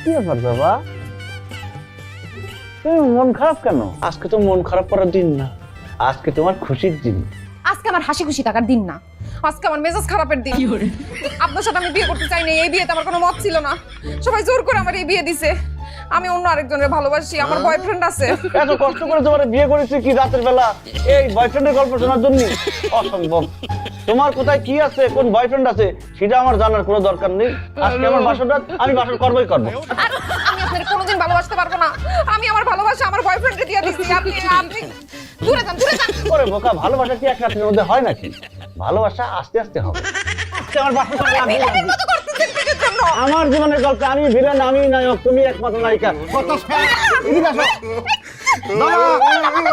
কি ব্যাপার বাবা, তুমি মন খারাপ কেন? আজকে তো মন খারাপ করার দিন না, আজকে তোমার খুশির দিন। আজকে আমার হাসি খুশি থাকার দিন না, আজকে আমার মেজাজ খারাপের দিন। আপনার সাথে আমি বিয়ে করতে চাই না, এই বিয়েতে আমার কোনো মত ছিল না, সবাই জোর করে আমার এই বিয়ে দিছে। আমি অন্য আরেকজনের ভালোবাসি, আমার বয়ফ্রেন্ড আছে। এত কষ্ট করে তোমার বিয়ে করেছি কি রাতের বেলা এই বয়ফ্রেন্ডের গল্প শোনার জন্য? অসম্ভব। তোমার কোথায় কি আছে, কোন বয়ফ্রেন্ড আছে সেটা আমার জানার কোনো দরকার নেই। আজকে আমার বাসরটা আমি বাসর করবই করবো। আর আমি আপনার কোনোদিন ভালোবাসতে পারবো না, আমি আমার ভালোবাসা আমার বয়ফ্রেন্ডকে দিয়ে দিচ্ছি। আপনি আপনি দূরে যান, দূরে যান। ওরে বোকা, ভালোবাসা কি এক রাতের মধ্যে হয় নাকি? ভালোবাসা আস্তে আস্তে হবে। আজকে আমার বাসর আমার জীবনের গল্প, আমি ভিলেন, আমি নায়ক, তুমি একমাত্র নায়িকা। কত এদিকে আসো। আমার